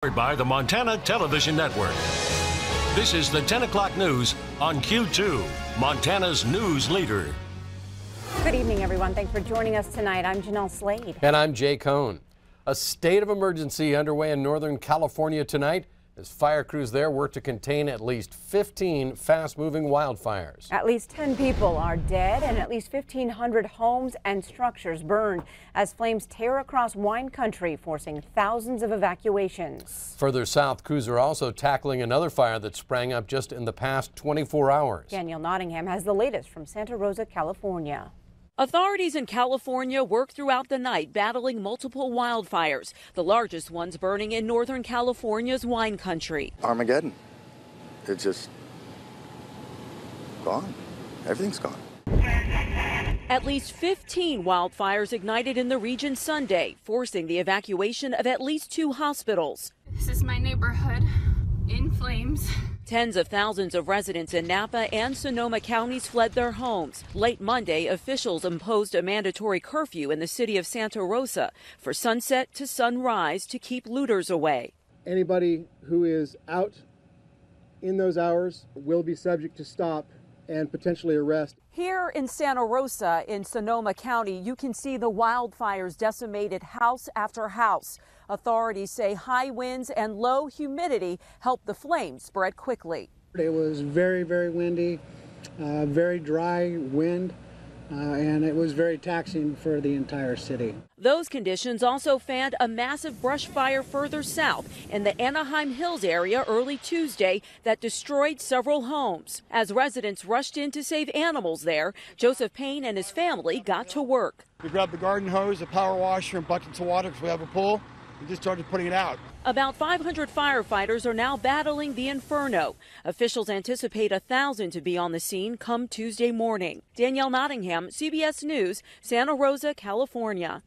By the Montana Television Network. This is the 10 o'clock news on Q2, Montana's news leader. Good evening, everyone. Thanks for joining us tonight. I'm Jeanelle Slade. And I'm Jay Cohn. A state of emergency underway in Northern California tonight as fire crews there work to contain at least 15 fast-moving wildfires. At least 10 people are dead and at least 1,500 homes and structures burned as flames tear across wine country, forcing thousands of evacuations. Further south, crews are also tackling another fire that sprang up just in the past 24 hours. Danielle Nottingham has the latest from Santa Rosa, California. Authorities in California worked throughout the night battling multiple wildfires, the largest ones burning in Northern California's wine country. Armageddon. It's just gone. Everything's gone. At least 15 wildfires ignited in the region Sunday, forcing the evacuation of at least 2 hospitals. This is my neighborhood in flames. Tens of thousands of residents in Napa and Sonoma counties fled their homes. Late Monday, officials imposed a mandatory curfew in the city of Santa Rosa for sunset to sunrise to keep looters away. Anybody who is out in those hours will be subject to stop and potentially arrest. Here in Santa Rosa in Sonoma County, you can see the wildfires decimated house after house. Authorities say high winds and low humidity helped the flames spread quickly. It was very, very windy, very dry wind, and it was very taxing for the entire city. Those conditions also fanned a massive brush fire further south in the Anaheim Hills area early Tuesday that destroyed several homes. As residents rushed in to save animals there, Joseph Payne and his family got to work. We grabbed the garden hose, a power washer, and buckets of water because we have a pool. We just started putting it out. About 500 firefighters are now battling the inferno. Officials anticipate 1,000 to be on the scene come Tuesday morning. Danielle Nottingham, CBS News, Santa Rosa, California.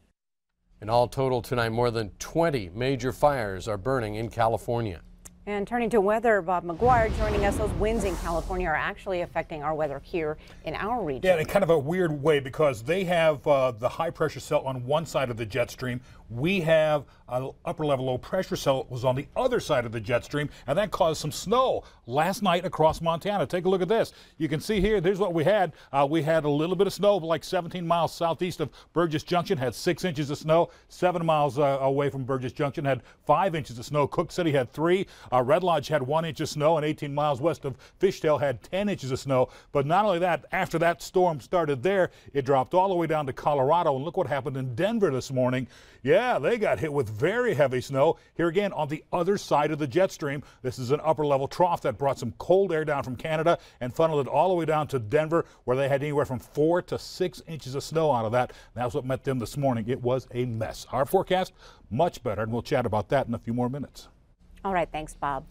In all total tonight, more than 20 major fires are burning in California. And turning to weather, Bob McGuire joining us. Those winds in California are actually affecting our weather here in our region. Yeah, in kind of a weird way because they have the high pressure cell on one side of the jet stream. We have an upper level low pressure cell was on the other side of the jet stream, and that caused some snow last night across Montana. Take a look at this. You can see here, there's what we had. We had a little bit of snow, like 17 miles southeast of Burgess Junction, had 6 inches of snow. 7 miles away from Burgess Junction had 5 inches of snow. Cook City had 3. Red Lodge had 1 inch of snow, and 18 miles west of Fishtail had 10 inches of snow. But not only that, after that storm started there, it dropped all the way down to Colorado. And look what happened in Denver this morning. Yeah, they got hit with very heavy snow. Here again on the other side of the jet stream. This is an upper level trough that brought some cold air down from Canada and funneled it all the way down to Denver, where they had anywhere from 4 to 6 inches of snow out of that. That's what met them this morning. It was a mess. Our forecast, much better, and we'll chat about that in a few more minutes. All right, thanks, Bob.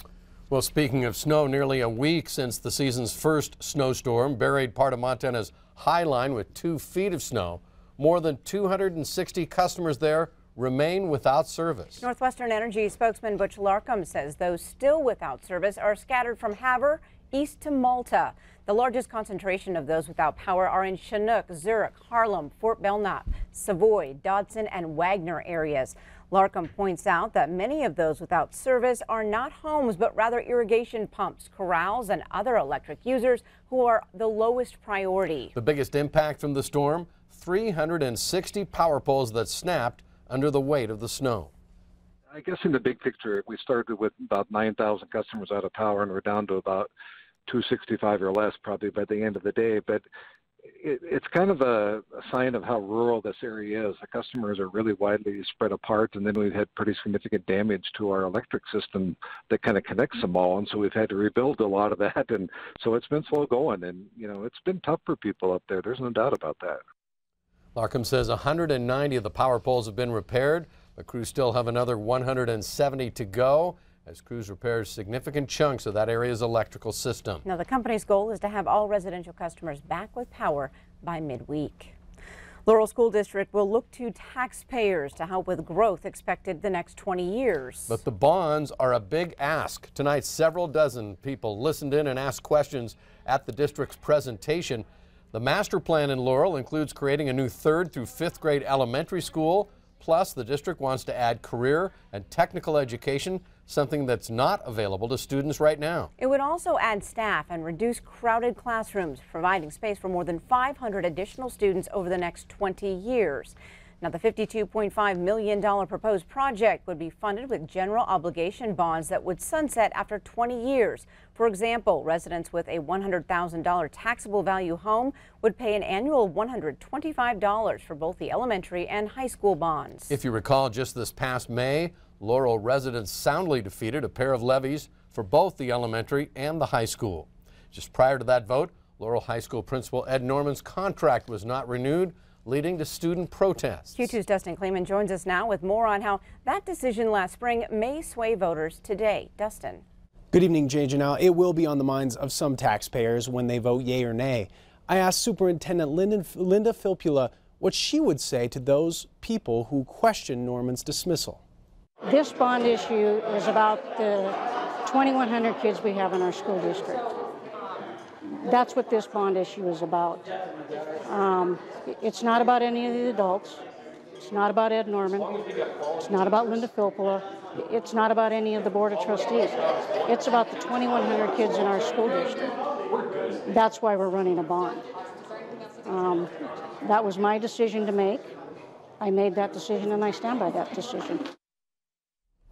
Well, speaking of snow, nearly a week since the season's first snowstorm buried part of Montana's High Line with 2 feet of snow. More than 260 customers there remain without service. Northwestern Energy spokesman Butch Larkham says those still without service are scattered from Havre east to Malta. The largest concentration of those without power are in Chinook, Zurich, Harlem, Fort Belknap, Savoy, Dodson, and Wagner areas. Larkham points out that many of those without service are not homes, but rather irrigation pumps, corrals, and other electric users who are the lowest priority. The biggest impact from the storm, 360 power poles that snapped under the weight of the snow. I guess in the big picture, we started with about 9,000 customers out of power, and we're down to about 265 or less probably by the end of the day. But it's kind of a sign of how rural this area is. The customers are really widely spread apart, and then we've had pretty significant damage to our electric system that kind of connects them all, and so we've had to rebuild a lot of that, and so it's been slow going, and it's been tough for people up there. There's no doubt about that. Larkham says 190 of the power poles have been repaired, but crews still have another 170 to go as crews repair significant chunks of that area's electrical system. Now, the company's goal is to have all residential customers back with power by midweek. Laurel School District will look to taxpayers to help with growth expected the next 20 years. But the bonds are a big ask. Tonight, several dozen people listened in and asked questions at the district's presentation. The master plan in Laurel includes creating a new 3rd through 5th grade elementary school. Plus, the district wants to add career and technical education something that's not available to students right now. It would also add staff and reduce crowded classrooms, providing space for more than 500 additional students over the next 20 years. Now, the $52.5 million proposed project would be funded with general obligation bonds that would sunset after 20 years. For example, residents with a $100,000 taxable value home would pay an annual $125 for both the elementary and high school bonds. If you recall, just this past May, Laurel residents soundly defeated a pair of levies for both the elementary and the high school. Just prior to that vote, Laurel High School Principal Ed Norman's contract was not renewed, leading to student protests. Q2's Dustin Kleeman joins us now with more on how that decision last spring may sway voters today. Dustin. Good evening, Jay and Jeanelle. It will be on the minds of some taxpayers when they vote yay or nay. I asked Superintendent Linda Filppula what she would say to those people who question Norman's dismissal. This bond issue is about the 2,100 kids we have in our school district. That's what this bond issue is about. It's not about any of the adults. It's not about Ed Norman. It's not about Linda Filppula. It's not about any of the Board of Trustees. It's about the 2,100 kids in our school district. That's why we're running a bond. That was my decision to make. I made that decision and I stand by that decision.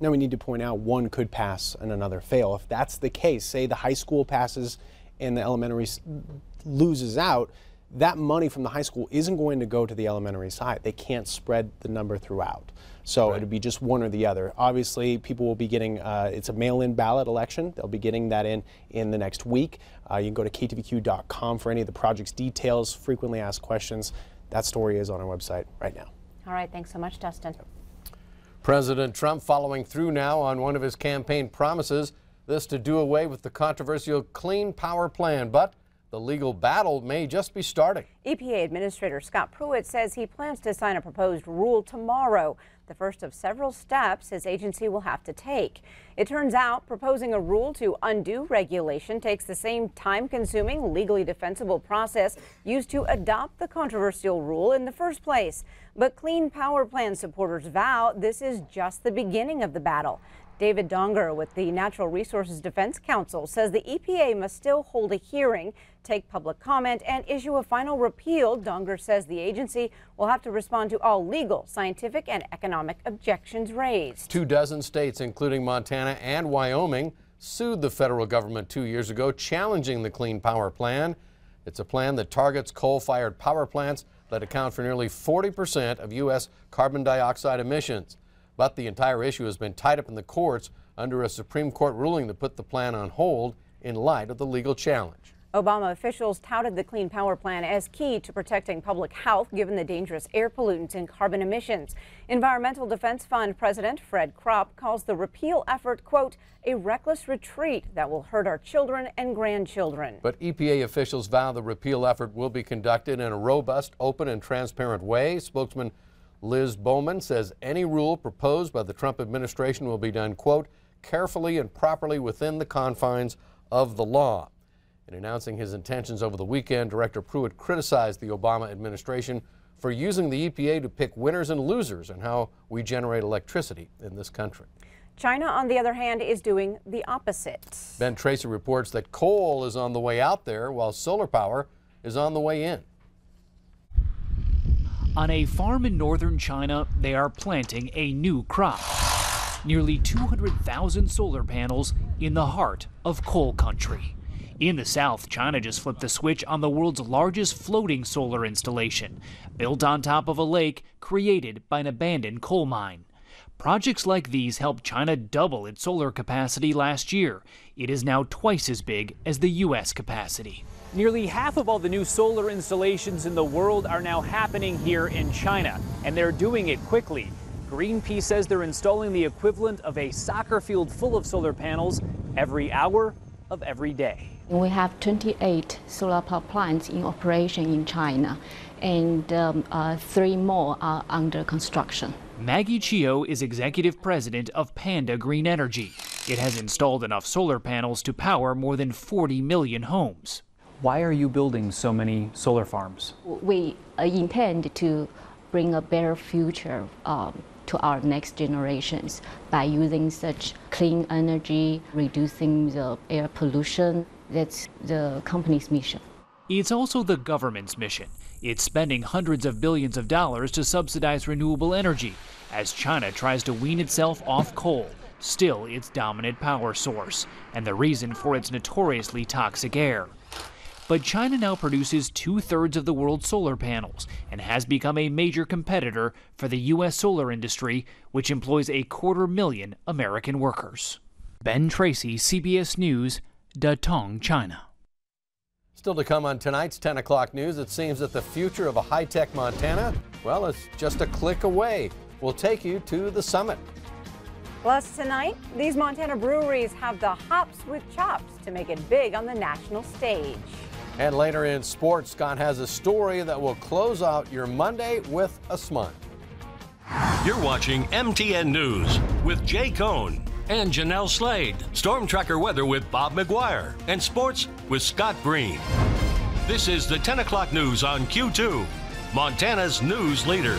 Now we need to point out one could pass and another fail. If that's the case, say the high school passes and the elementary loses out, that money from the high school isn't going to go to the elementary side. They can't spread the number throughout. So it'd be just one or the other. Obviously, people will be getting, it's a mail-in ballot election. They'll be getting that in the next week. You can go to ktvq.com for any of the project's details, frequently asked questions. That story is on our website right now. All right, thanks so much, Dustin. President Trump following through now on one of his campaign promises, this to do away with the controversial Clean Power Plan, but the legal battle may just be starting. EPA Administrator Scott Pruitt says he plans to sign a proposed rule tomorrow, the first of several steps his agency will have to take. It turns out proposing a rule to undo regulation takes the same time-consuming, legally defensible process used to adopt the controversial rule in the first place. But Clean Power Plan supporters vow this is just the beginning of the battle. David Donger with the Natural Resources Defense Council says the EPA must still hold a hearing, take public comment, and issue a final repeal. Donger says the agency will have to respond to all legal, scientific, and economic objections raised. 24 states, including Montana and Wyoming, sued the federal government 2 years ago, challenging the Clean Power Plan. It's a plan that targets coal-fired power plants that account for nearly 40% of U.S. carbon dioxide emissions. But the entire issue has been tied up in the courts under a Supreme Court ruling that put the plan on hold in light of the legal challenge. Obama officials touted the Clean Power Plan as key to protecting public health given the dangerous air pollutants and carbon emissions. Environmental Defense Fund President Fred Krupp calls the repeal effort, quote, a reckless retreat that will hurt our children and grandchildren. But EPA officials vow the repeal effort will be conducted in a robust, open, and transparent way. Spokesman Liz Bowman says any rule proposed by the Trump administration will be done, quote, carefully and properly within the confines of the law. In announcing his intentions over the weekend, Director Pruitt criticized the Obama administration for using the EPA to pick winners and losers in how we generate electricity in this country. China, on the other hand, is doing the opposite. Ben Tracy reports that coal is on the way out there while solar power is on the way in. On a farm in northern China, they are planting a new crop. Nearly 200,000 solar panels in the heart of coal country. In the south, China just flipped the switch on the world's largest floating solar installation, built on top of a lake created by an abandoned coal mine. Projects like these helped China double its solar capacity last year. It is now twice as big as the U.S. capacity. Nearly half of all the new solar installations in the world are now happening here in China, and they're doing it quickly. Greenpeace says they're installing the equivalent of a soccer field full of solar panels every hour of every day. We have 28 solar power plants in operation in China, and 3 more are under construction. Maggie Chio is executive president of Panda Green Energy. It has installed enough solar panels to power more than 40 million homes. Why are you building so many solar farms? We intend to bring a better future to our next generations by using such clean energy, reducing the air pollution. That's the company's mission. It's also the government's mission. It's spending hundreds of billions of dollars to subsidize renewable energy as China tries to wean itself off coal, still its dominant power source, and the reason for its notoriously toxic air. But China now produces 2/3 of the world's solar panels and has become a major competitor for the U.S. solar industry, which employs 250,000 American workers. Ben Tracy, CBS News, Datong, China. Still to come on tonight's 10 o'clock news, it seems that the future of a high-tech Montana, well, it's just a click away. We'll take you to the summit. Plus tonight, these Montana breweries have the hops with chops to make it big on the national stage. And later in sports, Scott has a story that will close out your Monday with a smile. You're watching MTN News with Jay Cohn and Jeanelle Slade. Storm Tracker weather with Bob McGuire. And sports with Scott Green. This is the 10 o'clock news on Q2, Montana's news leader.